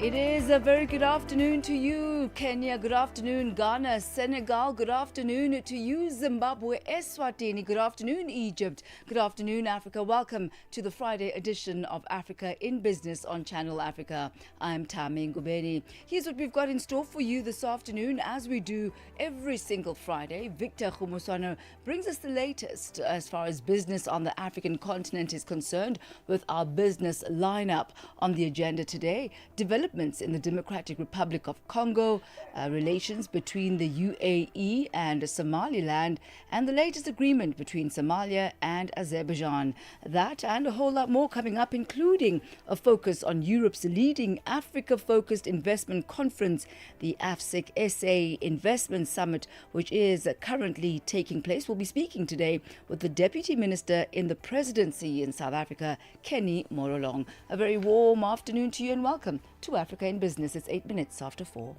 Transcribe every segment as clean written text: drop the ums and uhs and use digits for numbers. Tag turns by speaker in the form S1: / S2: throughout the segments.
S1: It is a very good afternoon to you, Kenya. Good afternoon, Ghana. Senegal, good afternoon to you, Zimbabwe. Eswatini, good afternoon, Egypt. Good afternoon, Africa. Welcome to the Friday edition of Africa in Business on Channel Africa. I'm Thami Ngubeni. Here's what we've got in store for you this afternoon. As we do every single Friday, Victor Khumoswana brings us the latest as far as business on the African continent is concerned, with our business lineup on the agenda today. Developments in the Democratic Republic of Congo, relations between the UAE and Somaliland, and the latest agreement between Somalia and Azerbaijan. That and a whole lot more coming up, including a focus on Europe's leading Africa-focused investment conference, the AFSIC SA Investment Summit, which is currently taking place. We'll be speaking today with the Deputy Minister in the Presidency in South Africa, Kenny Morolong. A very warm afternoon to you and welcome to Africa in Business. It's 8 minutes after 4.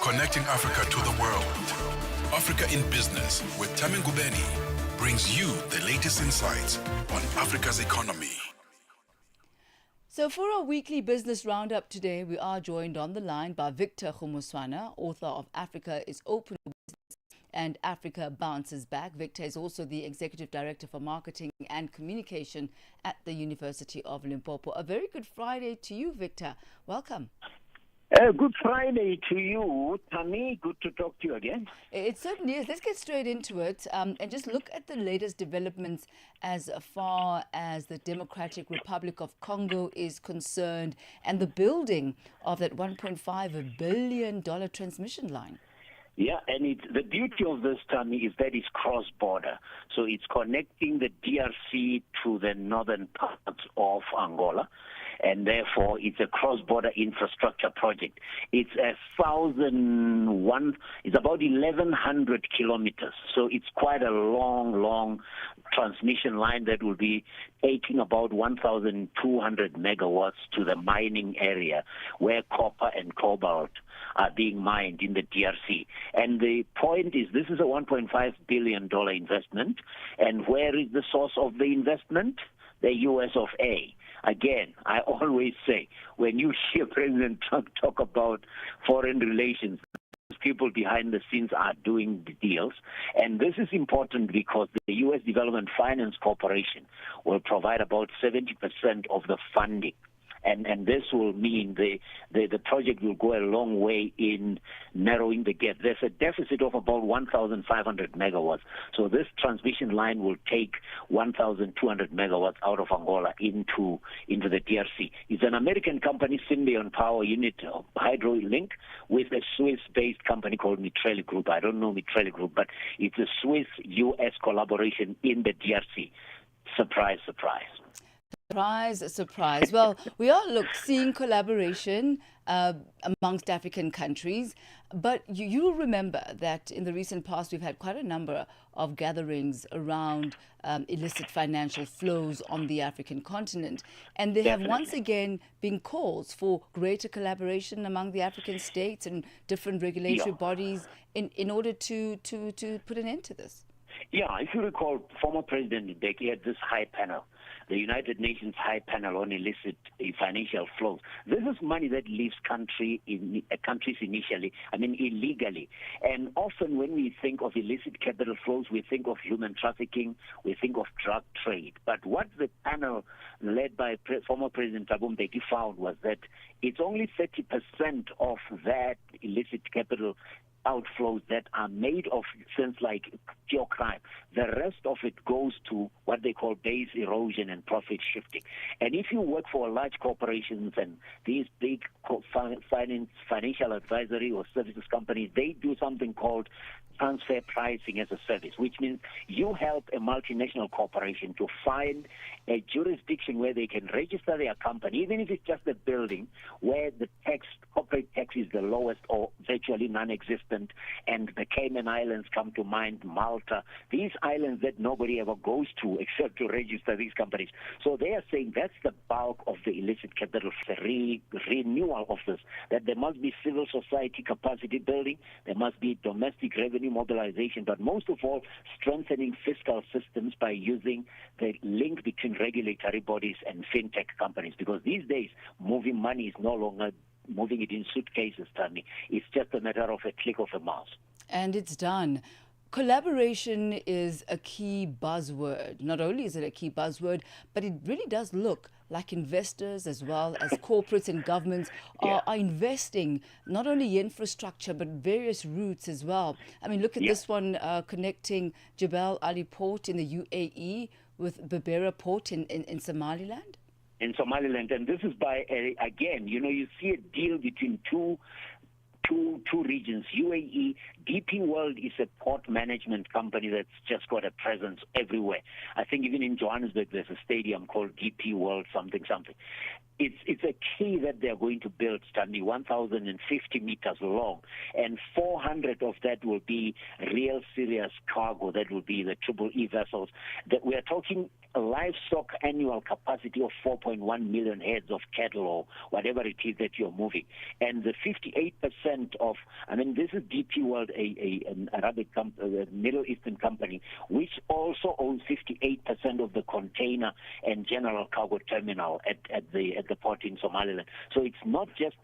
S2: Connecting Africa to the world. Africa in Business with Thami Ngubeni brings you the latest insights on Africa's economy.
S1: So for our weekly business roundup today, we are joined on the line by Victor Khumoswana, author of Africa is Open and Africa Bounces Back. Victor is also the Executive Director for Marketing and Communication at the University of Limpopo. A very good Friday to you, Victor. Welcome.
S3: Good Friday to you, Thami. Good to talk to you again.
S1: It certainly is. Let's get straight into it and just look at the latest developments as far as the Democratic Republic of Congo is concerned and the building of that $1.5 billion transmission line.
S3: Yeah, and the beauty of this, Thami, is that it's cross-border. So it's connecting the DRC to the northern parts of Angola, and therefore it's a cross-border infrastructure project. It's about 1,100 kilometers. So it's quite a long transmission line that will be taking about 1,200 megawatts to the mining area where copper and cobalt are being mined in the DRC. And the point is, this is a $1.5 billion investment. And where is the source of the investment? The US of A. Again, I always say, when you hear President Trump talk about foreign relations, people behind the scenes are doing the deals. And this is important because the U.S. Development Finance Corporation will provide about 70% of the funding. And this will mean the project will go a long way in narrowing the gap. There's a deficit of about 1,500 megawatts. So this transmission line will take 1,200 megawatts out of Angola into the DRC. It's an American company, Symbion Power Unit Hydrolink, with a Swiss-based company called Mitrelli Group. I don't know Mitrelli Group, but it's a Swiss-U.S. collaboration in the DRC. Surprise, surprise.
S1: Surprise, surprise. Well, we are seeing collaboration amongst African countries, but you'll remember that in the recent past we've had quite a number of gatherings around illicit financial flows on the African continent, and there have once again been calls for greater collaboration among the African states and different regulatory bodies in order to put an end to this.
S3: Yeah, if you recall, former President Mbeki had this high panel, the United Nations High Panel on Illicit Financial Flows. This is money that leaves countries illegally. And often when we think of illicit capital flows, we think of human trafficking, we think of drug trade. But what the panel led by former President Thabo Mbeki found was that it's only 30% of that illicit capital outflows that are made of things like pure crime. The rest of it goes to what they call base erosion and profit shifting. And if you work for large corporations and these big financial advisory or services companies, they do something called transfer pricing as a service, which means you help a multinational corporation to find a jurisdiction where they can register their company, even if it's just a building where the corporate tax is the lowest or virtually non-existent. important, and the Cayman Islands come to mind, Malta, these islands that nobody ever goes to except to register these companies. So they are saying that's the bulk of the illicit capital, the renewal of this, that there must be civil society capacity building, there must be domestic revenue mobilization, but most of all, strengthening fiscal systems by using the link between regulatory bodies and fintech companies, because these days moving money is no longer moving it in suitcases, Thami. It's just a matter of a click of a mouse.
S1: And it's done. Collaboration is a key buzzword. Not only is it a key buzzword, but it really does look like investors as well as corporates and governments are investing not only in infrastructure but various routes as well. I mean, look at this one connecting Jebel Ali Port in the UAE with Berbera Port in Somaliland.
S3: In Somaliland, and this is by, again, you see a deal between two regions. UAE, DP World is a port management company that's just got a presence everywhere. I think even in Johannesburg there's a stadium called DP World something. It's a quay that they're going to build, Stanley, 1,050 meters long, and 400 of that will be real serious cargo. That will be the Triple E vessels. That we are talking a livestock annual capacity of 4.1 million heads of cattle or whatever it is that you're moving. And the 58% of, this is DP World, an Arabic Middle Eastern company, which also owns 58% of the container and general cargo terminal at the port in Somaliland. So it's not just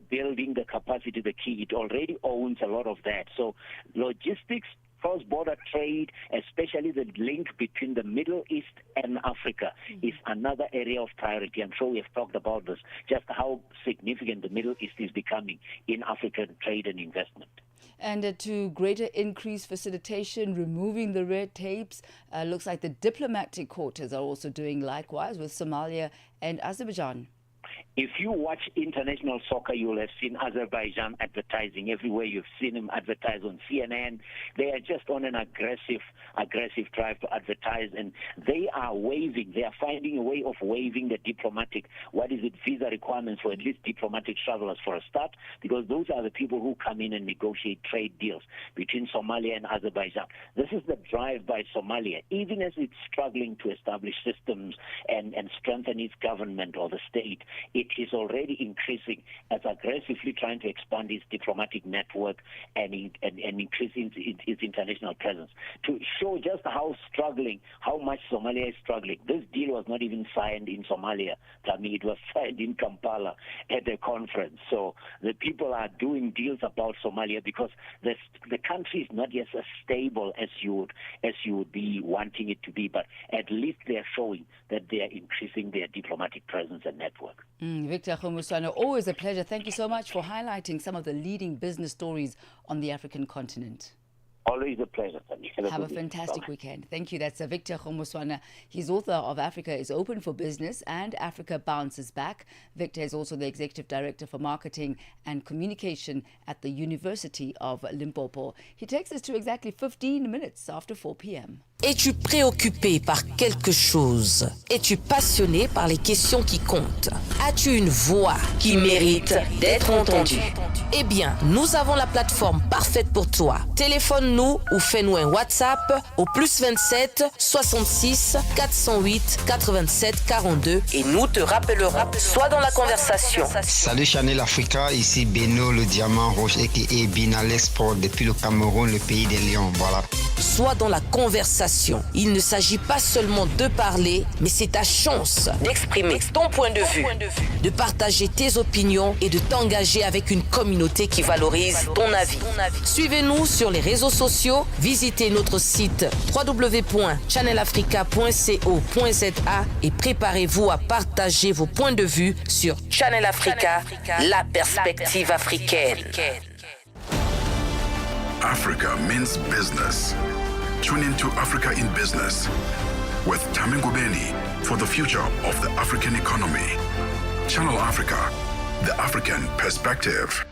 S3: building the capacity, the key. It already owns a lot of that. So logistics, cross-border trade, especially the link between the Middle East and Africa, is another area of priority. I'm sure we have talked about this, just how significant the Middle East is becoming in African trade and investment.
S1: And to greater increase facilitation, removing the red tapes, looks like the diplomatic quarters are also doing likewise with Somalia and Azerbaijan.
S3: If you watch international soccer, you will have seen Azerbaijan advertising everywhere. You've seen them advertise on CNN. They are just on an aggressive drive to advertise, and they are finding a way of waiving the diplomatic, visa requirements for at least diplomatic travelers for a start, because those are the people who come in and negotiate trade deals between Somalia and Azerbaijan. This is the drive by Somalia, even as it's struggling to establish systems and strengthen its government or the state. It is already increasing as aggressively trying to expand its diplomatic network and increase its international presence. To show just how much Somalia is struggling. This deal was not even signed in Somalia. It was signed in Kampala at a conference. So the people are doing deals about Somalia because the country is not yet as stable as you would be wanting it to be, but at least they are showing that they are increasing their diplomatic presence and network.
S1: Victor Khomuswana, always a pleasure. Thank you so much for highlighting some of the leading business stories on the African continent.
S3: Always a pleasure.
S1: Have a fantastic weekend. Thank you. That's Victor Khomuswana. He's author of Africa is Open for Business and Africa Bounces Back. Victor is also the Executive Director for Marketing and Communication at the University of Limpopo. He takes us to exactly 15 minutes after 4 p.m.
S4: Es-tu préoccupé par quelque chose? Es-tu passionné par les questions qui comptent? As-tu une voix qui mérite d'être entendue? Eh bien, nous avons la plateforme parfaite pour toi. Téléphone-nous ou fais-nous un WhatsApp au +27 66 408 87 42 et nous te rappellerons. Sois dans la conversation.
S5: Salut Channel Africa, ici Beno le diamant rouge et Binal Export depuis le Cameroun, le pays des lions. Voilà.
S4: Sois dans la conversation. Il ne s'agit pas seulement de parler, mais c'est ta chance d'exprimer ton point de vue, de partager tes opinions et de t'engager avec une communauté qui valorise ton avis. Suivez-nous sur les réseaux sociaux, visitez notre site www.channelafrica.co.za et préparez-vous à partager vos points de vue sur Channel Africa, la perspective africaine.
S2: Africa means business. Tune into Africa in Business with Thami Ngubeni for the future of the African economy. Channel Africa, the African perspective.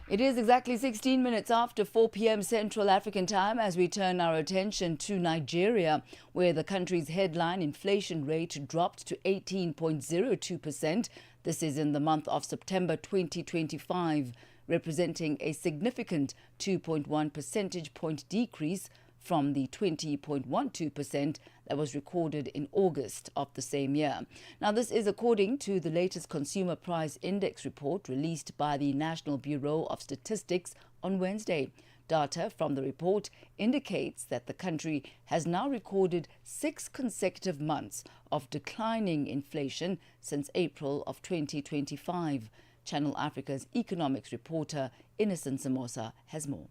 S1: It is exactly 16 minutes after 4 p.m. Central African time as we turn our attention to Nigeria, where the country's headline inflation rate dropped to 18.02%. This is in the month of September 2025. representing a significant 2.1 percentage point decrease from the 20.12% that was recorded in August of the same year. Now, this is according to the latest Consumer Price Index report released by the National Bureau of Statistics on Wednesday. Data from the report indicates that the country has now recorded 6 consecutive months of declining inflation since April of 2025. Channel Africa's economics reporter Innocent Samosa has more.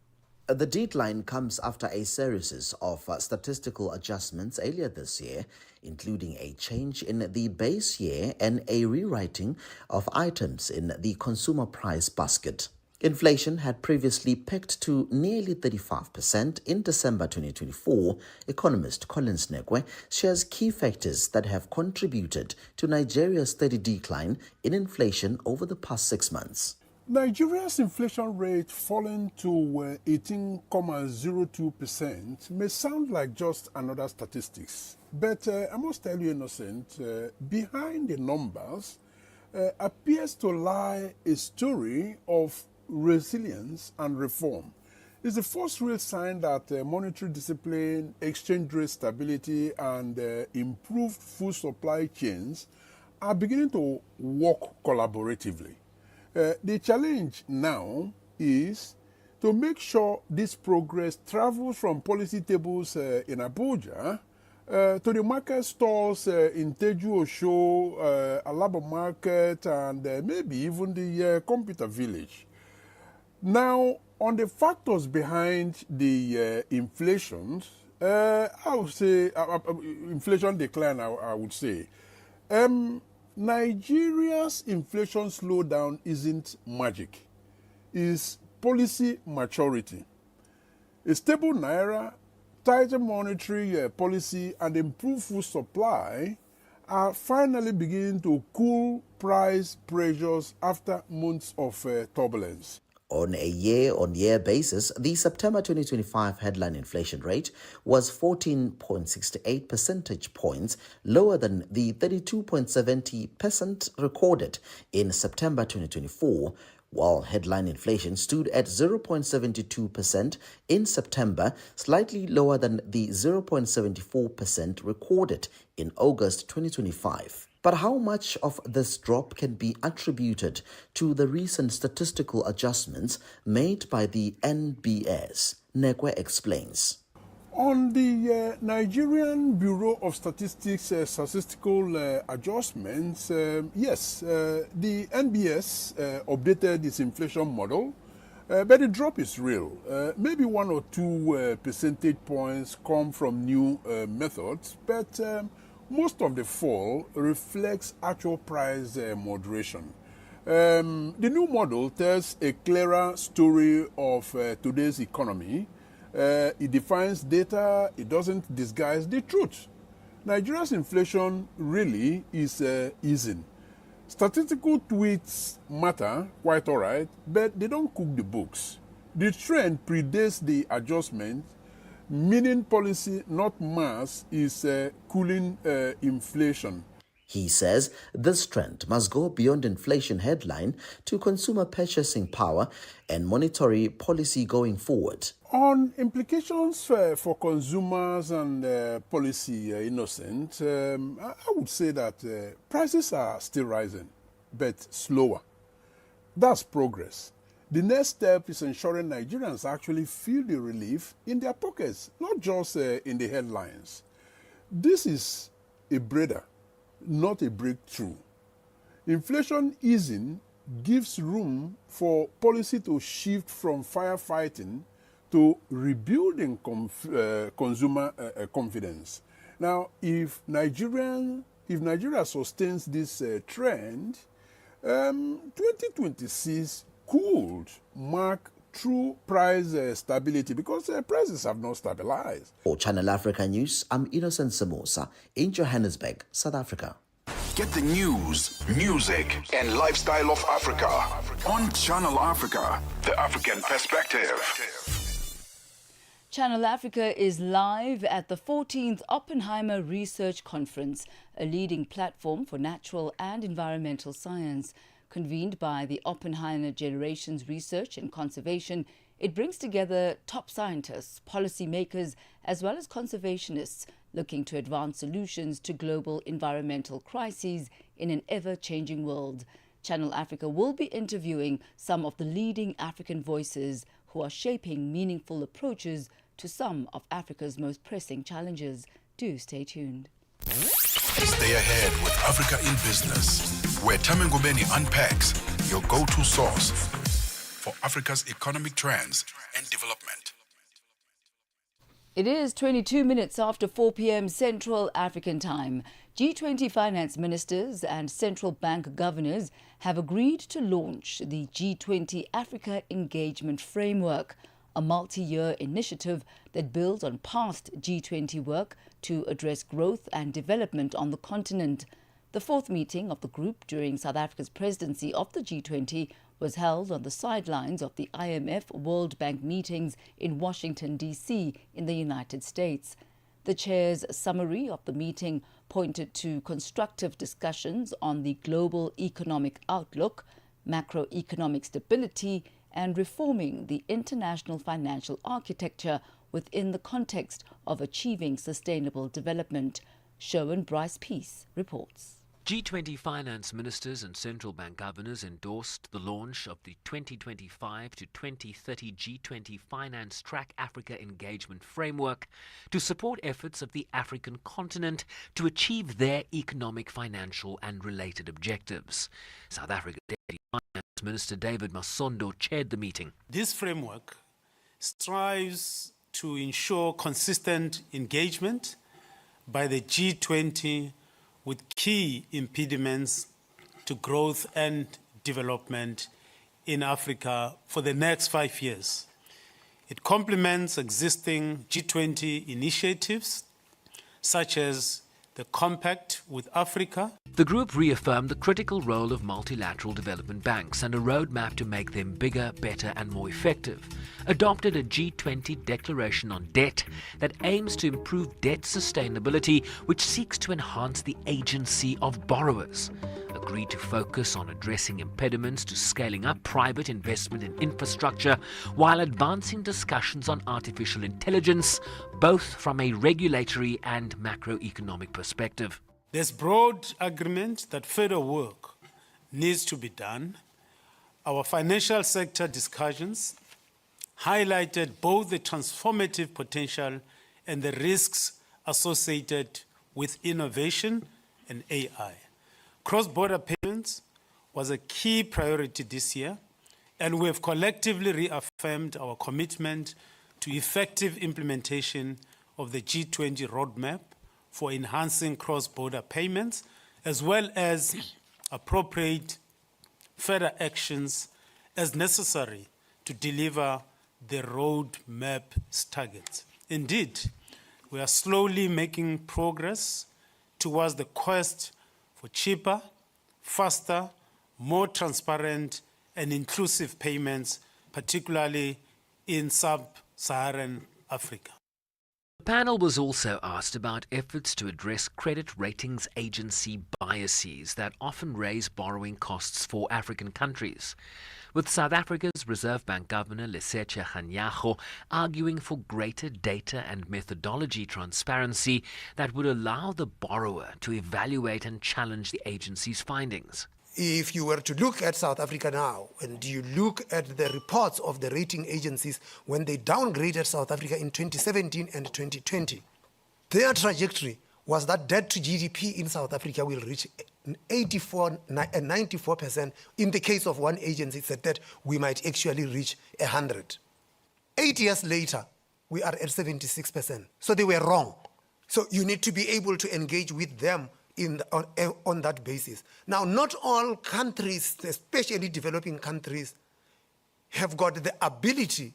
S6: The decline comes after a series of statistical adjustments earlier this year, including a change in the base year and a rewriting of items in the consumer price basket. Inflation had previously peaked to nearly 35% in December 2024. Economist Collins Negwe shares key factors that have contributed to Nigeria's steady decline in inflation over the past 6 months.
S7: Nigeria's inflation rate falling to 18.02% may sound like just another statistics. But I must tell you, Innocent, behind the numbers appears to lie a story of resilience and reform. It's the first real sign that monetary discipline, exchange rate stability, and improved food supply chains are beginning to work collaboratively. The challenge now is to make sure this progress travels from policy tables in Abuja to the market stalls in Teju Osho, Alaba Market, and maybe even the Computer Village. Now, on the factors behind the inflation, I would say, inflation decline, I would say. Nigeria's inflation slowdown isn't magic. It's policy maturity. A stable naira, tighter monetary policy, and improved food supply are finally beginning to cool price pressures after months of turbulence.
S6: On a year-on-year basis, the September 2025 headline inflation rate was 14.68 percentage points lower than the 32.70% recorded in September 2024, while headline inflation stood at 0.72% in September, slightly lower than the 0.74% recorded in August 2025. But how much of this drop can be attributed to the recent statistical adjustments made by the NBS? Negwe explains.
S7: On the Nigerian Bureau of Statistics statistical adjustments, yes, the NBS updated its inflation model, but the drop is real. Maybe 1 or 2 percentage points come from new methods, but most of the fall reflects actual price moderation. The new model tells a clearer story of today's economy. It defines data, it doesn't disguise the truth. Nigeria's inflation really is easing. Statistical tweets matter, quite all right, but they don't cook the books. The trend predates the adjustment, meaning policy, not mass, is cooling inflation.
S6: He says this trend must go beyond inflation headline to consumer purchasing power and monetary policy going forward.
S7: On implications for consumers and policy, Innocent, I would say that prices are still rising, but slower. That's progress. The next step is ensuring Nigerians actually feel the relief in their pockets, not just in the headlines. This is a breather, not a breakthrough. Inflation easing gives room for policy to shift from firefighting to rebuilding consumer confidence. Now, if Nigeria sustains this trend, 2026 could mark true price stability because prices have not stabilized.
S6: For Channel Africa News, I'm Innocent Samosa in Johannesburg, South Africa.
S2: Get the news, music, and lifestyle of Africa on Channel Africa, the African perspective.
S1: Channel Africa is live at the 14th Oppenheimer Research Conference, a leading platform for natural and environmental science. Convened by the Oppenheimer Generations Research and Conservation, it brings together top scientists, policymakers, as well as conservationists looking to advance solutions to global environmental crises in an ever-changing world. Channel Africa will be interviewing some of the leading African voices who are shaping meaningful approaches to some of Africa's most pressing challenges. Do stay tuned.
S2: Stay ahead with Africa in Business, where Thami Ngubeni unpacks your go-to source for Africa's economic trends and development.
S1: It is 22 minutes after 4 p.m. Central African Time. G20 finance ministers and central bank governors have agreed to launch the G20 Africa Engagement Framework, a multi-year initiative that builds on past G20 work to address growth and development on the continent. The fourth meeting of the group during South Africa's presidency of the G20 was held on the sidelines of the IMF World Bank meetings in Washington, D.C. in the United States. The chair's summary of the meeting pointed to constructive discussions on the global economic outlook, macroeconomic stability, and reforming the international financial architecture within the context of achieving sustainable development. Sherwin Bryce Peace reports.
S8: G20 finance ministers and central bank governors endorsed the launch of the 2025 to 2030 G20 Finance Track Africa Engagement Framework to support efforts of the African continent to achieve their economic, financial and related objectives. South Africa's Deputy Finance Minister David Masondo chaired the meeting.
S9: This framework strives to ensure consistent engagement by the G20 with key impediments to growth and development in Africa for the next 5 years. It complements existing G20 initiatives such as the Compact with Africa.
S8: The group reaffirmed the critical role of multilateral development banks and a roadmap to make them bigger, better and more effective. Adopted a G20 declaration on debt that aims to improve debt sustainability, which seeks to enhance the agency of borrowers. Agreed to focus on addressing impediments to scaling up private investment in infrastructure while advancing discussions on artificial intelligence, both from a regulatory and macroeconomic perspective.
S9: There's broad agreement that further work needs to be done. Our financial sector discussions highlighted both the transformative potential and the risks associated with innovation and AI. Cross-border payments was a key priority this year, and we have collectively reaffirmed our commitment to effective implementation of the G20 roadmap for enhancing cross-border payments, as well as appropriate further actions as necessary to deliver the roadmap's targets. Indeed, we are slowly making progress towards the quest for cheaper, faster, more transparent and inclusive payments, particularly in sub-Saharan Africa.
S8: The panel was also asked about efforts to address credit ratings agency biases that often raise borrowing costs for African countries, with South Africa's Reserve Bank Governor Lesetja Kganyago arguing for greater data and methodology transparency that would allow the borrower to evaluate and challenge the agency's findings.
S10: If you were to look at South Africa now, and you look at the reports of the rating agencies when they downgraded South Africa in 2017 and 2020, their trajectory was that debt to GDP in South Africa will reach 84 and 94%. In the case of one agency, it said that we might actually reach 100. 8 years later, we are at 76%. So they were wrong. So you need to be able to engage with them on that basis. Now, not all countries, especially developing countries, have got the ability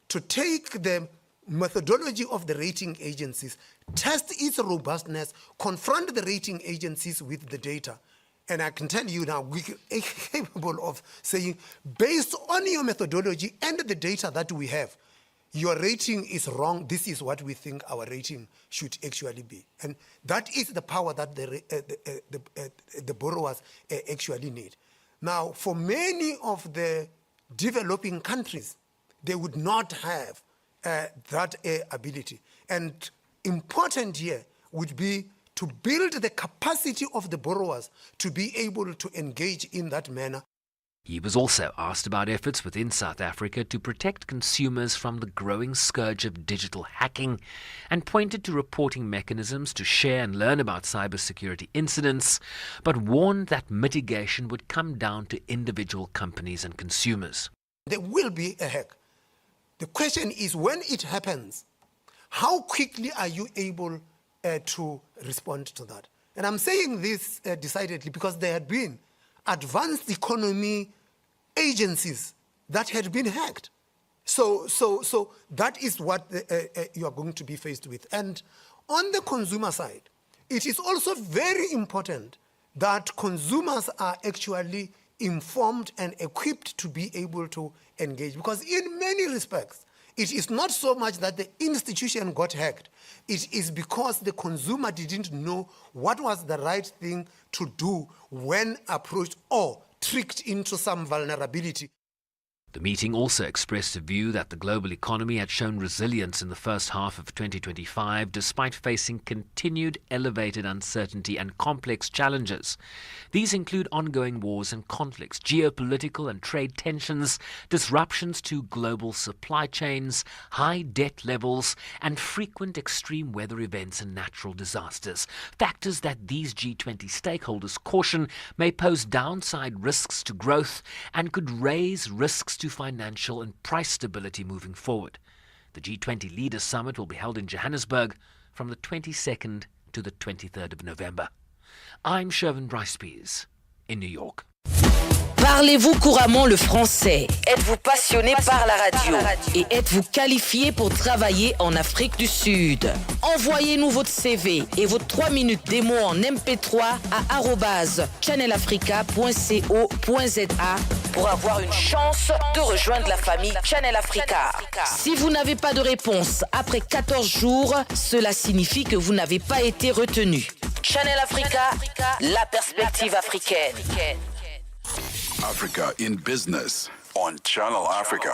S10: to take the methodology of the rating agencies, test its robustness, confront the rating agencies with the data. And I can tell you now, we're capable of saying, based on your methodology and the data that we have, your rating is wrong. This is what we think our rating should actually be. And that is the power that the borrowers actually need. Now, for many of the developing countries, they would not have that ability. And important here would be to build the capacity of the borrowers to be able to engage in that manner.
S8: He was also asked about efforts within South Africa to protect consumers from the growing scourge of digital hacking and pointed to reporting mechanisms to share and learn about cybersecurity incidents, but warned that mitigation would come down to individual companies and consumers.
S10: There will be a hack. The question is, when it happens, how quickly are you able to respond to that? And I'm saying this decidedly because there had been advanced economy agencies that had been hacked. So that is what you are going to be faced with. And on the consumer side, it is also very important that consumers are actually informed and equipped to be able to engage. Because in many respects, it is not so much that the institution got hacked. It is because the consumer didn't know what was the right thing to do when approached or tricked into some vulnerability.
S8: The meeting also expressed a view that the global economy had shown resilience in the first half of 2025 despite facing continued elevated uncertainty and complex challenges. These include ongoing wars and conflicts, geopolitical and trade tensions, disruptions to global supply chains, high debt levels, and frequent extreme weather events and natural disasters. Factors that these G20 stakeholders caution may pose downside risks to growth and could raise risks to financial and price stability moving forward. The G20 Leaders Summit will be held in Johannesburg from the 22nd to the 23rd of November. I'm Shervin Bryce-Pease in New York.
S4: Parlez-vous couramment le français? Êtes-vous passionné par la radio? Et êtes-vous qualifié pour travailler en Afrique du Sud? Envoyez-nous votre CV et vos 3 minutes démo en MP3 à @channelafrica.co.za pour avoir une chance de rejoindre la famille Channel Africa. Si vous n'avez pas de réponse après 14 jours, cela signifie que vous n'avez pas été retenu. Channel Africa, la perspective africaine.
S2: Africa in Business on Channel Africa.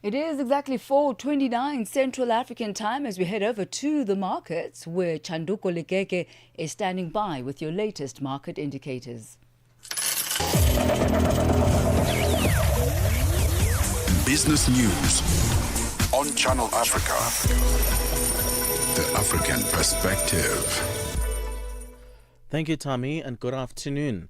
S1: It is exactly 4:29 Central African time as we head over to the markets where Chanduko Lekeke is standing by with your latest market indicators.
S2: Business News on Channel Africa. The African Perspective.
S11: Thank you, Thami, and good afternoon.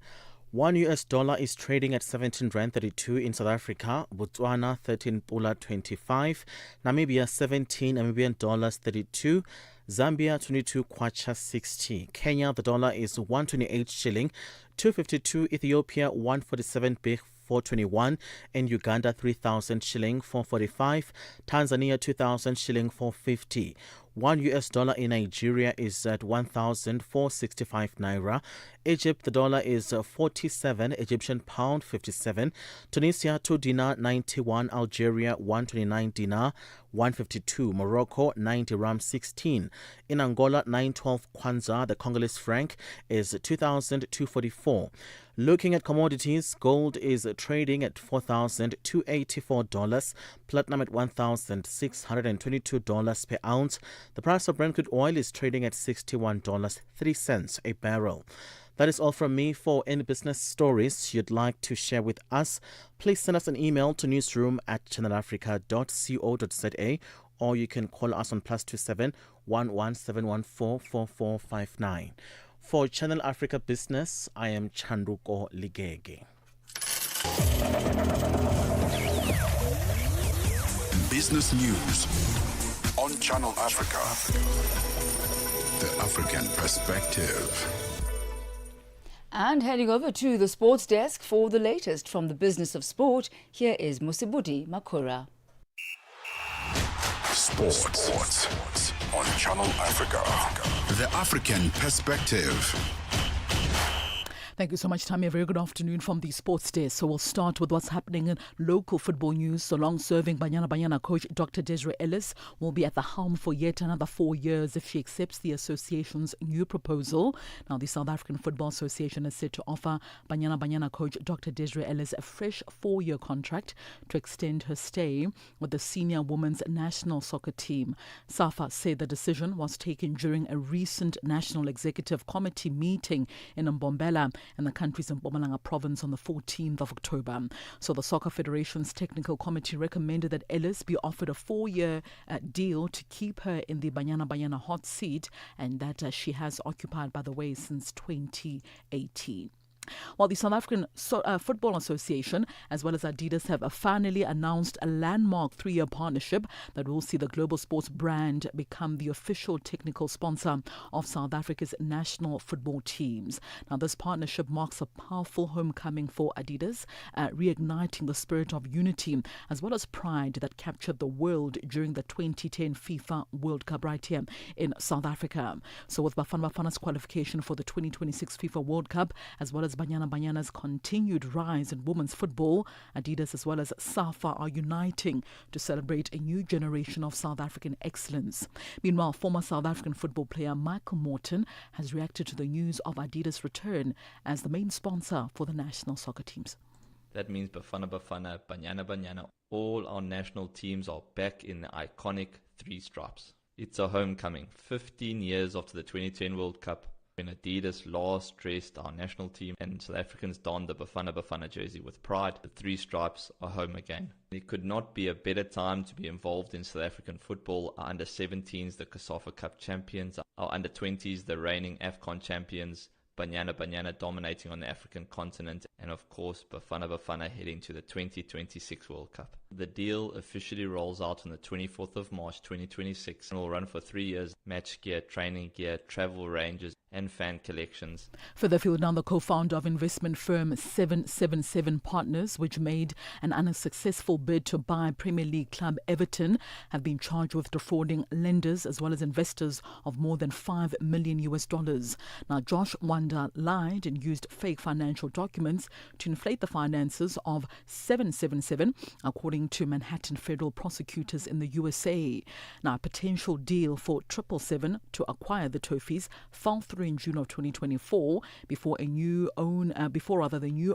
S11: $1 is trading at 17 Rand 32 in South Africa, Botswana 13 Pula 25, Namibia 17 Namibian dollars 32, Zambia 22 Kwacha 60, Kenya the dollar is 128 shilling, 252 Ethiopia 147 Big 421, in Uganda 3,000 shilling 445, Tanzania 2,000 shilling 450. $1 in Nigeria is at 1,465 naira. Egypt, the dollar is 47, Egyptian pound 57. Tunisia, 2 dinar 91. Algeria, 129 dinar 152. Morocco, 90 ram 16. In Angola, 912 kwanza. The Congolese franc is 2,244. Looking at commodities, gold is trading at $4,284, platinum at $1,622 per ounce. The price of Brent crude oil is trading at $61.03 a barrel. That is all from me. For any business stories you'd like to share with us, please send us an email to newsroom@channelafrica.co.za, or you can call us on +27 11714 4459. For Channel Africa Business, I am Chanduko Ligege.
S2: Business News on Channel Africa. The African Perspective.
S1: And heading over to the sports desk for the latest from the business of sport, here is Musibudi Makura.
S2: Sports on Channel Africa. The African Perspective.
S12: Thank you so much, Thami. A very good afternoon from the Sports Desk. So we'll start with what's happening in local football news. So long-serving Banyana coach Dr. Desiree Ellis will be at the helm for yet another 4 years if she accepts the association's new proposal. Now, the South African Football Association is set to offer Banyana coach Dr. Desiree Ellis a fresh 4-year contract to extend her stay with the senior women's national soccer team. SAFA said the decision was taken during a recent National Executive Committee meeting in Mbombela in the country's Mpumalanga province on the 14th of October. So the Soccer Federation's Technical Committee recommended that Ellis be offered a 4-year deal to keep her in the Banyana hot seat, and that she has occupied, by the way, since 2018. While the South African Football Association as well as Adidas have finally announced a landmark 3-year partnership that will see the global sports brand become the official technical sponsor of South Africa's national football teams. Now, this partnership marks a powerful homecoming for Adidas, reigniting the spirit of unity as well as pride that captured the world during the 2010 FIFA World Cup right here in South Africa. So with Bafana Bafana's qualification for the 2026 FIFA World Cup as well as Banyana's continued rise in women's football, Adidas as well as SAFA are uniting to celebrate a new generation of South African excellence. Meanwhile, former South African football player Michael Morton has reacted to the news of Adidas' return as the main sponsor for the national soccer teams.
S13: That means Bafana Bafana, Banyana, all our national teams are back in the iconic 3 stripes. It's a homecoming, 15 years after the 2010 World Cup, when Adidas last dressed our national team and South Africans donned the Bafana jersey with pride. The 3 stripes are home again. It could not be a better time to be involved in South African football. Our under-17s, the COSAFA Cup champions, our under-20s, the reigning AFCON champions, Banyana dominating on the African continent, and of course Bafana heading to the 2026 World Cup. The deal officially rolls out on the 24th of March 2026 and will run for 3 years. Match gear, training gear, travel ranges and fan collections.
S12: Further afield now, the co-founder of investment firm 777 Partners, which made an unsuccessful bid to buy Premier League club Everton, have been charged with defrauding lenders as well as investors of more than $5 million. Now, Josh Wanda lied and used fake financial documents to inflate the finances of 777, according to Manhattan federal prosecutors in the USA. Now, a potential deal for 777 to acquire the Toffees fell through in June of 2024 before the new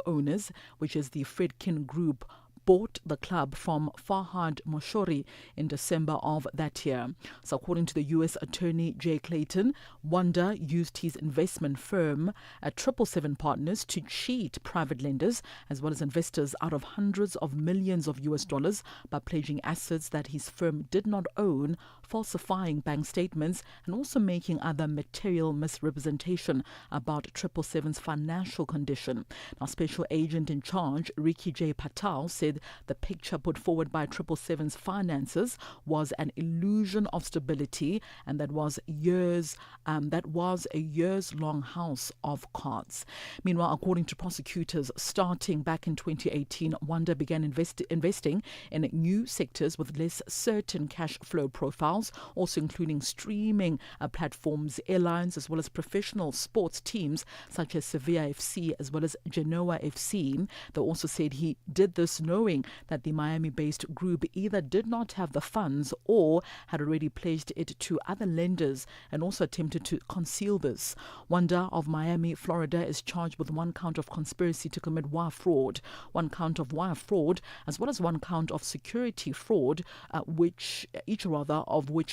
S12: owners, which is the Fredkin Group, bought the club from Farhad Moshori in December of that year. So according to the U.S. Attorney Jay Clayton, Wanda used his investment firm at 777 Partners to cheat private lenders as well as investors out of hundreds of millions of US dollars by pledging assets that his firm did not own, falsifying bank statements and also making other material misrepresentation about 777's financial condition. Now, Special Agent in Charge Ricky J. Patel said the picture put forward by 777's finances was an illusion of stability, and that was a years-long house of cards. Meanwhile, according to prosecutors, starting back in 2018, Wanda began investing in new sectors with less certain cash flow profiles, also including streaming platforms, airlines, as well as professional sports teams such as Sevilla FC as well as Genoa FC. They also said he did this knowing that the Miami-based group either did not have the funds or had already pledged it to other lenders and also attempted to conceal this. Wanda of Miami, Florida is charged with 1 count of conspiracy to commit wire fraud, 1 count of wire fraud, as well as 1 count of security fraud, which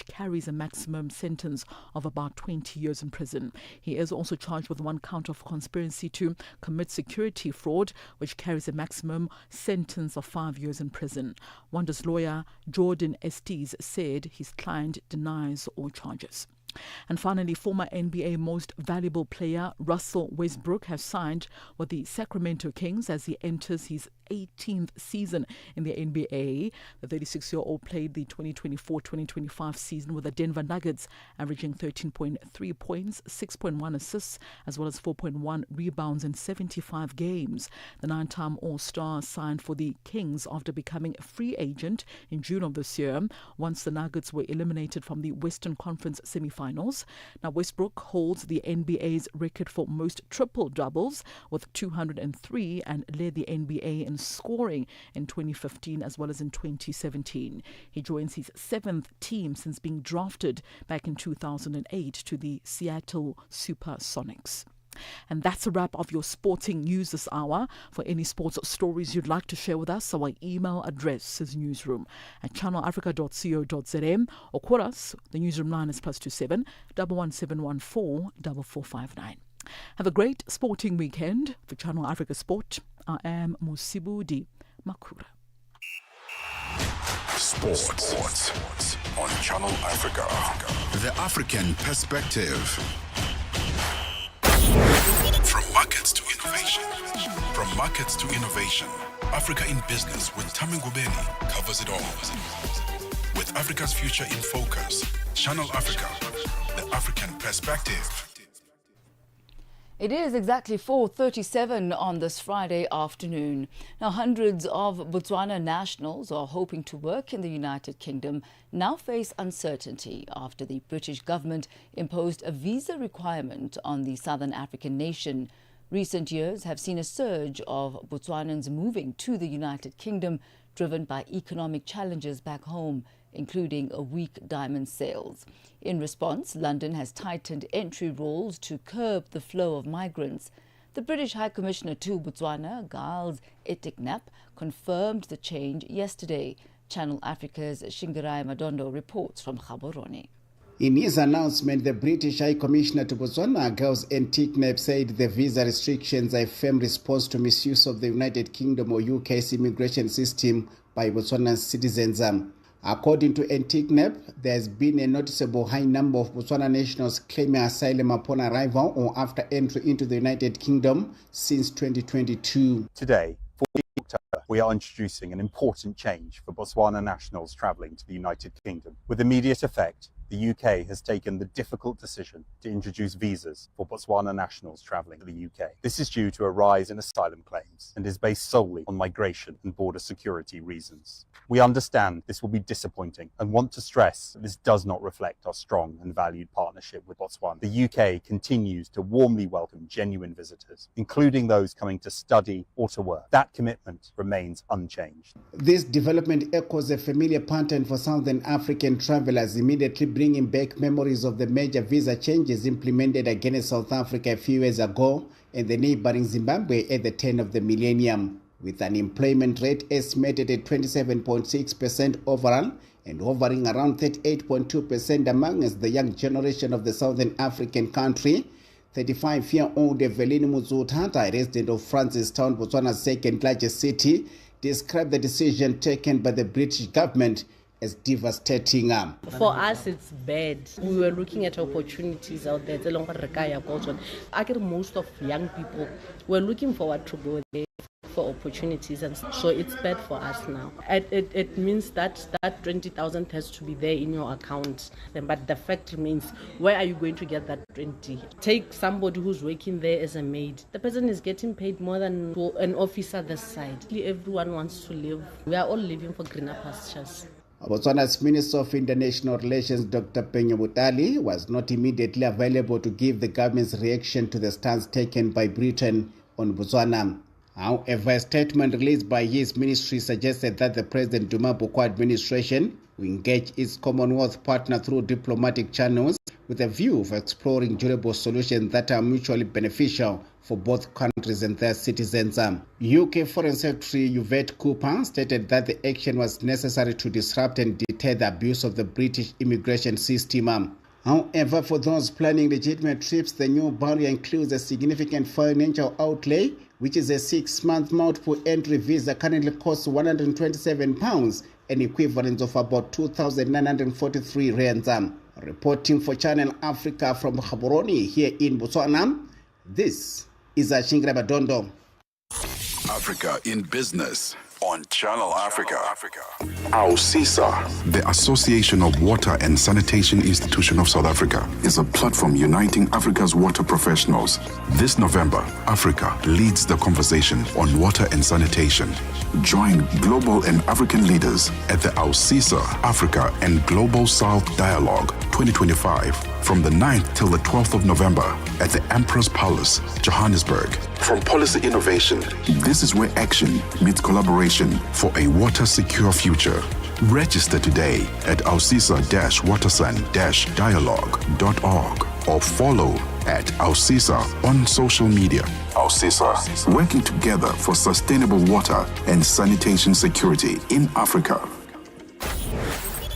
S12: carries a maximum sentence of about 20 years in prison. He is also charged with 1 count of conspiracy to commit security fraud, which carries a maximum sentence of 5 years in prison. Wanda's lawyer, Jordan Estes, said his client denies all charges. And finally, former NBA most valuable player Russell Westbrook has signed with the Sacramento Kings as he enters his 18th season in the NBA. The 36-year-old played the 2024-2025 season with the Denver Nuggets, averaging 13.3 points, 6.1 assists, as well as 4.1 rebounds in 75 games. The 9-time All-Star signed for the Kings after becoming a free agent in June of this year, once the Nuggets were eliminated from the Western Conference semifinals finals. Now, Westbrook holds the NBA's record for most triple-doubles with 203 and led the NBA in scoring in 2015 as well as in 2017. He joins his 7th team since being drafted back in 2008 to the Seattle Supersonics. And that's a wrap of your sporting news this hour. For any sports stories you'd like to share with us, our email address is newsroom@channelafrica.co.za or call us. The newsroom line is +27 11714 4459. Have a great sporting weekend. For Channel Africa Sport, I am Musibudi Makura.
S2: Sports on Channel Africa. The African perspective. From markets to innovation. From markets to innovation. Africa in Business with Thami Ngubeni covers it all. With Africa's future in focus, Channel Africa, the African perspective.
S1: It is exactly 4:37 on this Friday afternoon. Now, hundreds of Botswana nationals are hoping to work in the United Kingdom now face uncertainty after the British government imposed a visa requirement on the Southern African nation. Recent years have seen a surge of Botswanans moving to the United Kingdom, driven by economic challenges back home, including a weak diamond sales. In response, London has tightened entry rules to curb the flow of migrants. The British High Commissioner to Botswana, Giles Etiknap, confirmed the change yesterday. Channel Africa's Shingirai Madondo reports from Gaborone.
S14: In his announcement, the British High Commissioner to Botswana, Giles Etiknap, said the visa restrictions are a firm response to misuse of the United Kingdom or UK's immigration system by Botswana's citizens. According to Etiknap, there has been a noticeable high number of Botswana nationals claiming asylum upon arrival or after entry into the United Kingdom since 2022.
S15: Today, 14 October, we are introducing an important change for Botswana nationals travelling to the United Kingdom. With immediate effect, the UK has taken the difficult decision to introduce visas for Botswana nationals travelling to the UK. This is due to a rise in asylum claims and is based solely on migration and border security reasons. We understand this will be disappointing and want to stress that this does not reflect our strong and valued partnership with Botswana. The UK continues to warmly welcome genuine visitors, including those coming to study or to work. That commitment remains unchanged.
S14: This development echoes a familiar pattern for Southern African travellers, immediately bringing back memories of the major visa changes implemented against South Africa a few years ago and the neighboring Zimbabwe at the turn of the millennium. With an employment rate estimated at 27.6% overall and hovering around 38.2% amongst the young generation of the Southern African country, 35-year-old Evelyn Muzutata, a resident of Francistown, Botswana's second largest city, described the decision taken by the British government as devastating.
S16: For us, it's bad. We were looking at opportunities out there. I get most of young people were looking forward to go there for opportunities, and so it's bad for us now. It means that 20,000 has to be there in your account, but the fact remains, where are you going to get that 20? Take somebody who's working there as a maid. The person is getting paid more than an officer this side. Everyone wants to live. We are all living for greener pastures.
S14: Botswana's Minister of International Relations, Dr. Penyo Mutali, was not immediately available to give the government's reaction to the stance taken by Britain on Botswana. However, a statement released by his ministry suggested that the President Duma Boko administration will engage its Commonwealth partner through diplomatic channels with a view of exploring durable solutions that are mutually beneficial for both countries and their citizens. UK Foreign Secretary Yvette Cooper stated that the action was necessary to disrupt and deter the abuse of the British immigration system. However, for those planning legitimate trips, the new barrier includes a significant financial outlay, which is a 6-month multiple entry visa currently costs £127, an equivalent of about 2,943 rands. Reporting for Channel Africa from Gaborone here in Botswana, this is Shingirai Madondo.
S2: Africa in Business on Channel Africa. AUSISA, the Association of Water and Sanitation Institution of South Africa, is a platform uniting Africa's water professionals. This November, Africa leads the conversation on water and sanitation. Join global and African leaders at the AUSISA Africa and Global South Dialogue 2025 from the 9th till the 12th of November at the Emperor's Palace, Johannesburg. From policy innovation, this is where action meets collaboration for a water-secure future. Register today at ausisa-watersan-dialogue.org or follow at Ausisa on social media. Ausisa, working together for sustainable water and sanitation security in Africa.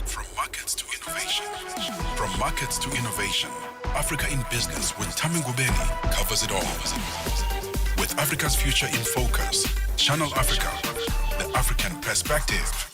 S2: From markets to innovation, Africa in Business with Thami Ngubeni covers it all. With Africa's future in focus, Channel Africa, the African perspective.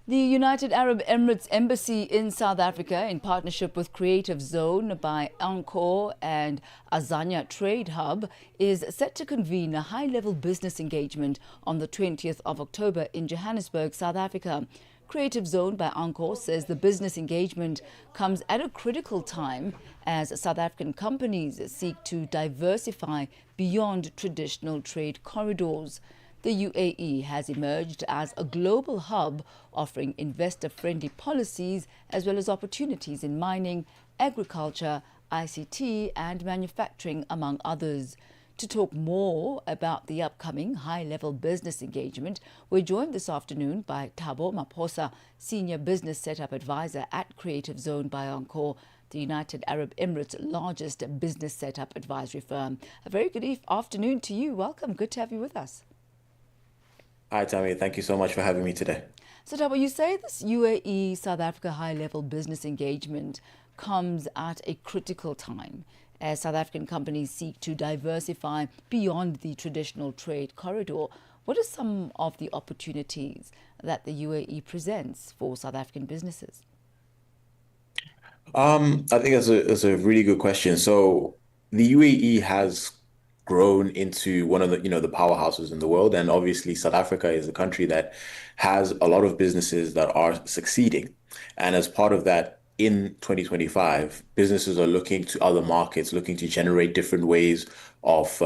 S1: The United Arab Emirates Embassy in South Africa, in partnership with Creative Zone by Encore and Azania Trade Hub, is set to convene a high-level business engagement on the 20th of October in Johannesburg, South Africa. Creative Zone by Encore says the business engagement comes at a critical time as South African companies seek to diversify beyond traditional trade corridors. The UAE has emerged as a global hub offering investor-friendly policies as well as opportunities in mining, agriculture, ICT and manufacturing, among others. To talk more about the upcoming high-level business engagement, we're joined this afternoon by Thabo Maphosa, Senior Business Setup Advisor at Creative Zone by Encore, the United Arab Emirates' largest business setup advisory firm. A very good afternoon to you. Welcome. Good to have you with us.
S17: Hi, Thami. Thank you so much for having me today.
S1: So, Thabo, you say this UAE-South Africa high-level business engagement comes at a critical time as South African companies seek to diversify beyond the traditional trade corridor. What are some of the opportunities that the UAE presents for South African businesses?
S17: I think that's a really good question. So the UAE has grown into one of the powerhouses in the world, and obviously South Africa is a country that has a lot of businesses that are succeeding. And as part of that, in 2025, businesses are looking to other markets, looking to generate different ways of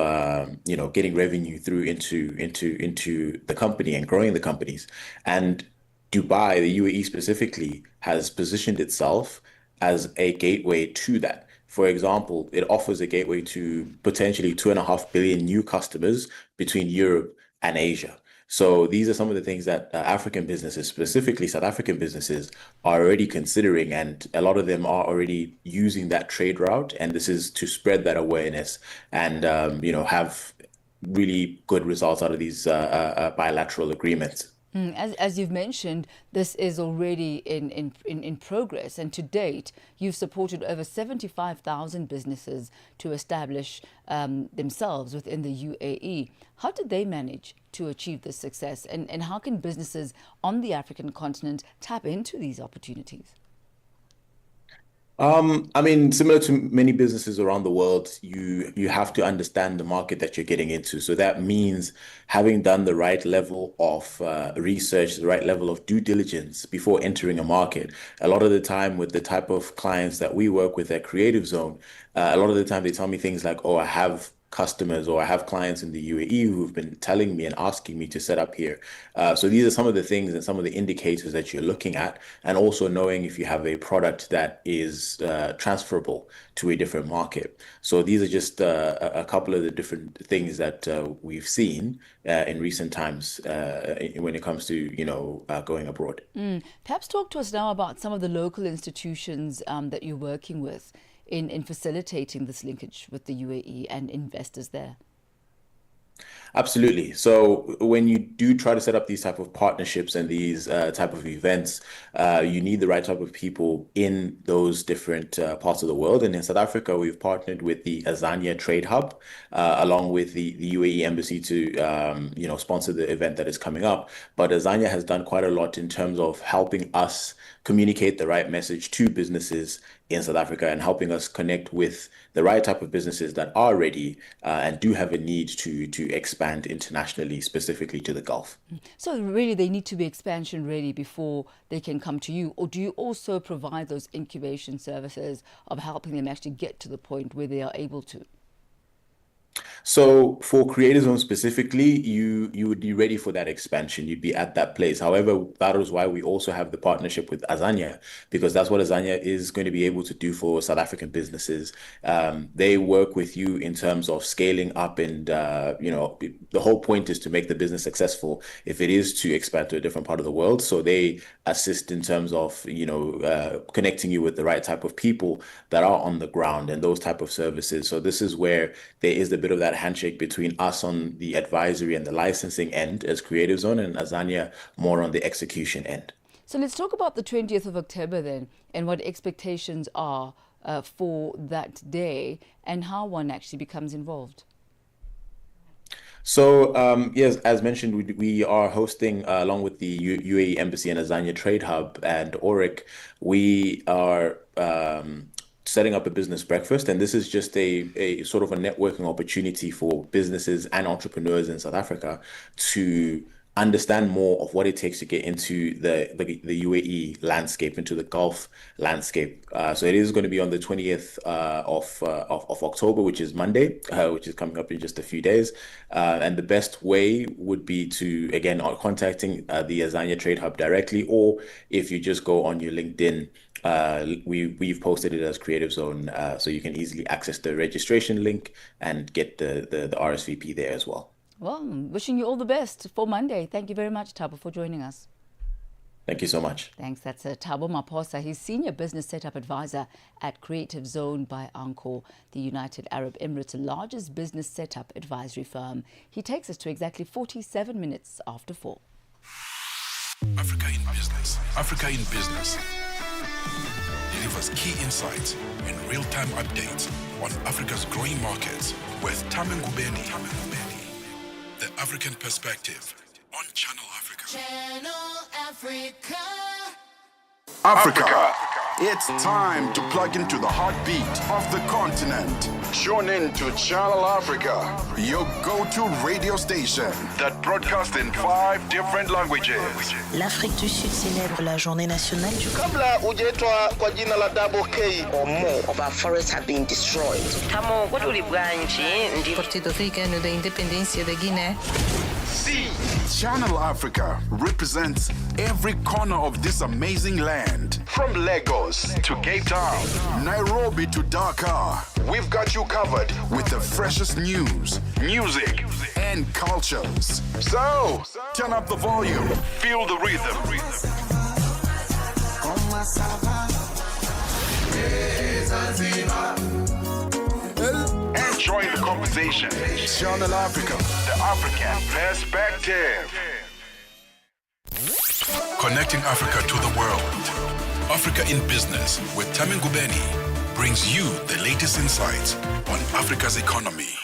S17: getting revenue through into the company and growing the companies. And Dubai, the UAE specifically, has positioned itself as a gateway to that. For example, it offers a gateway to potentially 2.5 billion new customers between Europe and Asia. So these are some of the things that African businesses, specifically South African businesses, are already considering, and a lot of them are already using that trade route. And this is to spread that awareness and have really good results out of these bilateral agreements.
S1: As you've mentioned, this is already in progress, and to date, you've supported over 75,000 businesses to establish themselves within the UAE. How did they manage to achieve this success, and how can businesses on the African continent tap into these opportunities?
S17: Similar to many businesses around the world, you have to understand the market that you're getting into. So that means having done the right level of research, the right level of due diligence before entering a market. A lot of the time with the type of clients that we work with at Creative Zone, a lot of the time they tell me things like, oh, I have customers or I have clients in the UAE who've been telling me and asking me to set up here. So these are some of the things and some of the indicators that you're looking at, and also knowing if you have a product that is transferable to a different market. So these are just a couple of the different things that we've seen in recent times when it comes to going abroad.
S1: Perhaps talk to us now about some of the local institutions that you're working with in facilitating this linkage with the UAE and investors there.
S17: Absolutely. So when you do try to set up these type of partnerships and these type of events, you need the right type of people in those different parts of the world. And in South Africa, we've partnered with the Azania Trade Hub, along with the UAE Embassy to sponsor the event that is coming up. But Azania has done quite a lot in terms of helping us communicate the right message to businesses in South Africa and helping us connect with the right type of businesses that are ready and do have a need to expand internationally, specifically to the Gulf.
S1: So really they need to be expansion ready before they can come to you, or do you also provide those incubation services of helping them actually get to the point where they are able to?
S17: So for Creator Zone specifically, you would be ready for that expansion. You'd be at that place. However, that is why we also have the partnership with Azania, because that's what Azania is going to be able to do for South African businesses. They work with you in terms of scaling up, and the whole point is to make the business successful if it is to expand to a different part of the world. So they assist in terms of connecting you with the right type of people that are on the ground and those type of services. So this is where there is a bit of that handshake between us on the advisory and the licensing end as Creative Zone, and Azania more on the execution end.
S1: So let's talk about the 20th of October then, and what expectations are for that day and how one actually becomes involved.
S17: So, yes, as mentioned, we are hosting, along with the UAE Embassy and Azania Trade Hub and Oric, we are setting up a business breakfast. And this is just a sort of a networking opportunity for businesses and entrepreneurs in South Africa to understand more of what it takes to get into the UAE landscape, into the Gulf landscape. So it is going to be on the 20th of October, which is Monday, which is coming up in just a few days. And the best way would be to, again, contacting the Azania Trade Hub directly, or if you just go on your LinkedIn, we've posted it as Creative Zone, so you can easily access the registration link and get the RSVP there as well.
S1: Well, wishing you all the best for Monday. Thank you very much, Thabo, for joining us.
S17: Thank you so much.
S1: Thanks. That's Thabo Maposa. He's Senior Business Setup Advisor at Creative Zone by Encore, the United Arab Emirates' largest business setup advisory firm. He takes us to exactly 47 minutes after 4.
S2: Africa in Business. Africa in Business delivers key insights and real-time updates on Africa's growing markets with Thami Ngubeni. The African Perspective on Channel Africa.
S18: Channel Africa.
S2: Africa. It's time to plug into the heartbeat of the continent. Tune in to Channel Africa, your go-to radio station that broadcasts in 5 different languages.
S19: L'Afrique du Sud célèbre la journée nationale du
S20: Kabla hujaitwa kwa jina la Double K
S19: or more of our forests have been destroyed.
S21: Tamo ndi
S19: Partido Africano da Independência da Guiné.
S2: See, Channel Africa represents every corner of this amazing land. From Lagos to Cape Town, Nairobi to Dakar, we've got you covered with the freshest news, music, and cultures. So, turn up the volume, feel the rhythm. Enjoy the conversation. Channel Africa, the African Perspective. Connecting Africa to the world. Africa in Business with Thami Ngubeni brings you the latest insights on Africa's economy.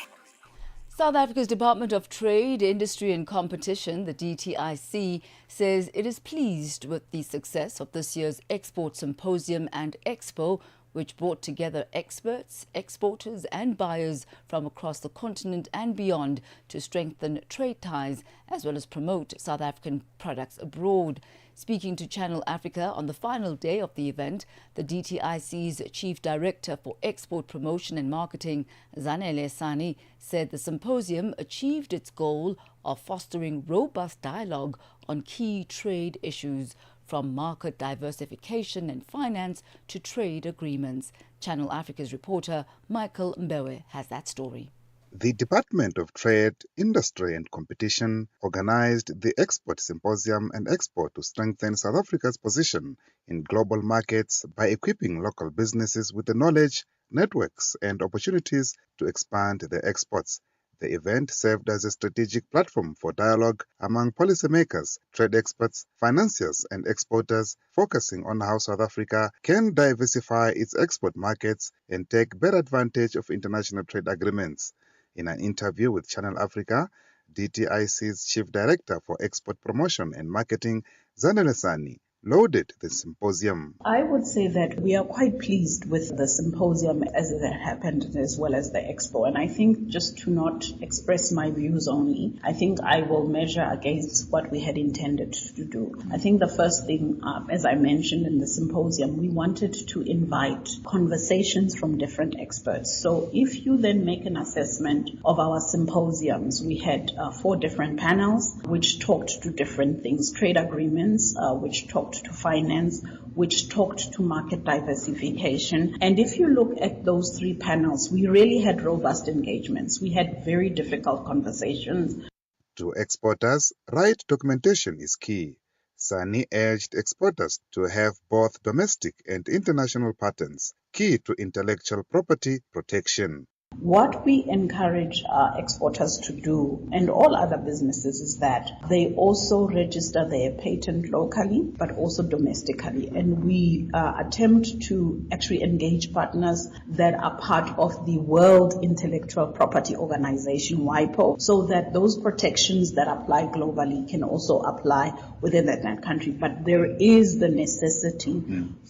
S1: South Africa's Department of Trade, Industry and Competition, the DTIC, says it is pleased with the success of this year's Export Symposium and Expo, which brought together experts, exporters and buyers from across the continent and beyond to strengthen trade ties as well as promote South African products abroad. Speaking to Channel Africa on the final day of the event, the DTIC's Chief Director for Export Promotion and Marketing, Zanele Sani, said the symposium achieved its goal of fostering robust dialogue on key trade issues, from market diversification and finance to trade agreements. Channel Africa's reporter Michael Mbewe has that story.
S22: The Department of Trade, Industry and Competition organized the Export Symposium and Expo to strengthen South Africa's position in global markets by equipping local businesses with the knowledge, networks and opportunities to expand their exports. The event served as a strategic platform for dialogue among policymakers, trade experts, financiers and exporters, focusing on how South Africa can diversify its export markets and take better advantage of international trade agreements. In an interview with Channel Africa, DTIC's Chief Director for Export Promotion and Marketing, Zanele Sani, lauded the symposium.
S3: I would say that we are quite pleased with the symposium as it happened, as well as the expo. And I think, just to not express my views only, I think I will measure against what we had intended to do. I think the first thing, as I mentioned in the symposium, we wanted to invite conversations from different experts. So if you then make an assessment of our symposiums, we had 4 different panels which talked to different things: trade agreements, which talked to finance, which talked to market diversification. And if you look at those 3 panels, we really had robust engagements. We had very difficult conversations.
S22: To exporters, right documentation is key. Sani urged exporters to have both domestic and international patents, key to intellectual property protection.
S3: What we encourage our exporters to do, and all other businesses, is that they also register their patent locally, but also domestically. And we attempt to actually engage partners that are part of the World Intellectual Property Organization, WIPO, so that those protections that apply globally can also apply within that country. But there is the necessity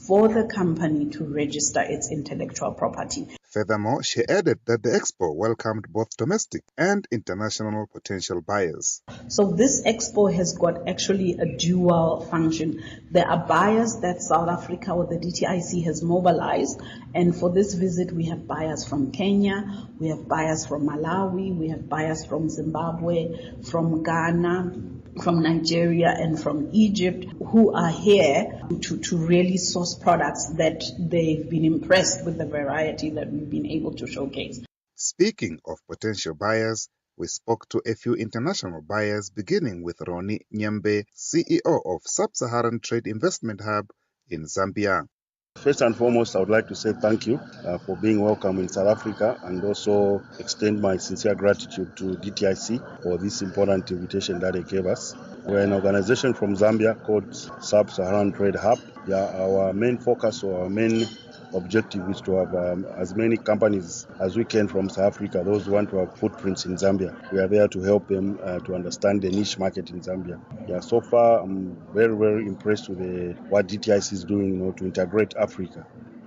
S3: for the company to register its intellectual property.
S22: Furthermore, she added that the expo welcomed both domestic and international potential buyers.
S3: So this expo has got actually a dual function. There are buyers that South Africa or the DTIC has mobilized, and for this visit we have buyers from Kenya, we have buyers from Malawi, we have buyers from Zimbabwe, from Ghana, from Nigeria, and from Egypt, who are here to really source products that they've been impressed with the variety that we've been able to showcase.
S22: Speaking of potential buyers, we spoke to a few international buyers, beginning with Ronnie Nyembe, CEO of Sub-Saharan Trade Investment Hub in Zambia.
S5: First and foremost, I would like to say thank you for being welcome in South Africa, and also extend my sincere gratitude to DTIC for this important invitation that they gave us. We're an organization from Zambia called Sub-Saharan Trade Hub. Our main focus, or our main objective, is to have as many companies as we can from South Africa, those who want to have footprints in Zambia. We are there to help them to understand the niche market in Zambia. So far I'm very, very impressed with what DTIC is doing, to integrate Africa,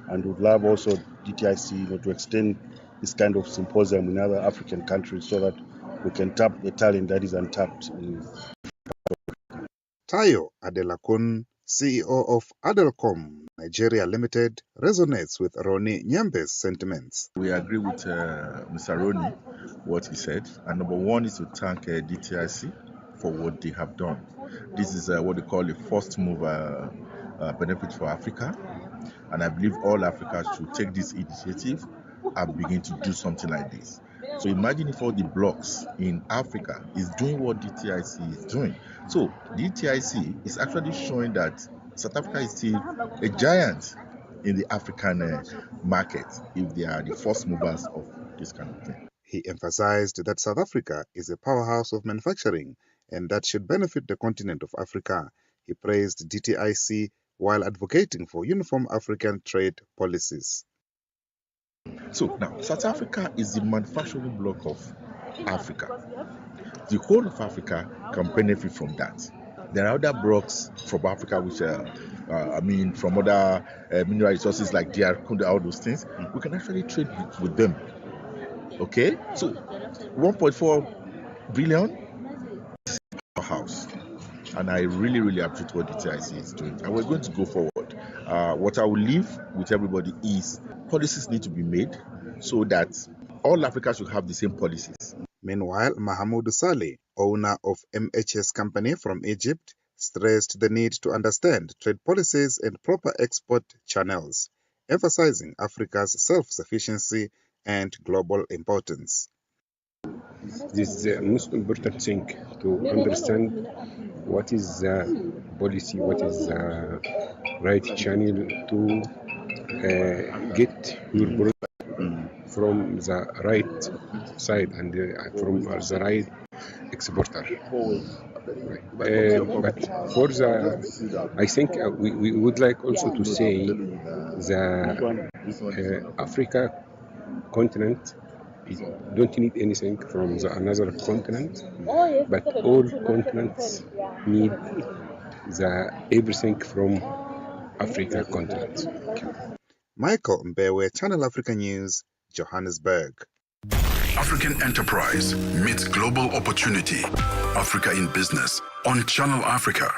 S5: and would love also DTIC, to extend this kind of symposium in other African countries, so that we can tap the talent that is untapped.
S22: Tayo Adelakun, CEO of Adelcom Nigeria Limited, resonates with Ronnie Nyembe's sentiments.
S23: We agree with Mr. Ronnie, what he said. And number one is to thank DTIC for what they have done. This is what they call a first mover benefit for Africa. And I believe all Africa should take this initiative and begin to do something like this. So imagine if all the blocks in Africa is doing what DTIC is doing. So DTIC is actually showing that South Africa is still a giant in the African market if they are the first movers of this kind of thing.
S22: He emphasized that South Africa is a powerhouse of manufacturing and that should benefit the continent of Africa. He praised DTIC while advocating for uniform African trade policies.
S23: So now, South Africa is the manufacturing bloc of Africa. The whole of Africa can benefit from that. There are other blocks from Africa which from other mineral resources like DR, all those things. We can actually trade with them. Okay? So 1.4 billion is a house. And I really, really appreciate what the DTIC is doing. And we're going to go forward. What I will leave with everybody is policies need to be made so that all Africa should have the same policies.
S22: Meanwhile, Mahamoud Saleh, owner of MHS Company from Egypt, stressed the need to understand trade policies and proper export channels, emphasizing Africa's self-sufficiency and global importance.
S24: This is the most important thing, to understand what is the policy, what is the right channel to get your product from the right side and from the right exporter. But for the, I think we would like also to say the Africa continent don't need anything from another continent, but all continents need everything from Africa continent.
S22: Michael Mbewe, Channel Africa News, Johannesburg.
S2: African enterprise meets global opportunity. Africa in business on Channel Africa.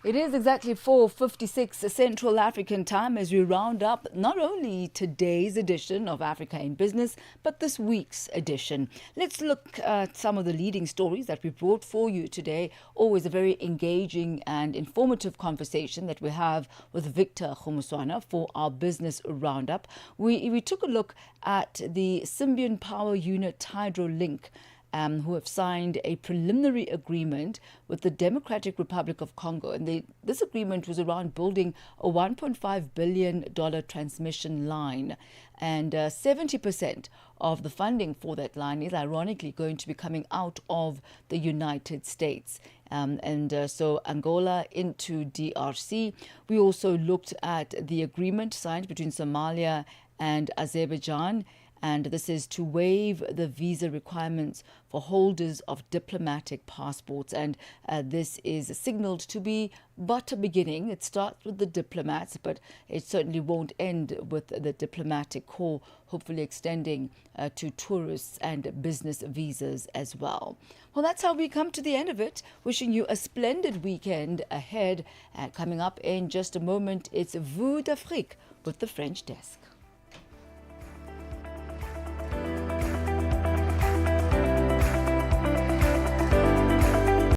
S1: It is exactly 4:56 Central African time as we round up not only today's edition of Africa in Business, but this week's edition. Let's look at some of the leading stories that we brought for you today. Always a very engaging and informative conversation that we have with Victor Khumuswana for our business roundup. We took a look at the Symbian Power Unit Hydro Link, who have signed a preliminary agreement with the Democratic Republic of Congo. And this agreement was around building a $1.5 billion transmission line. And 70% of the funding for that line is ironically going to be coming out of the United States. So Angola into DRC. We also looked at the agreement signed between Somalia and Azerbaijan, and this is to waive the visa requirements for holders of diplomatic passports. And this is signaled to be but a beginning. It starts with the diplomats, but it certainly won't end with the diplomatic corps, hopefully extending to tourists and business visas as well. Well, that's how we come to the end of it. Wishing you a splendid weekend ahead. Coming up in just a moment, it's Vue d'Afrique with the French desk.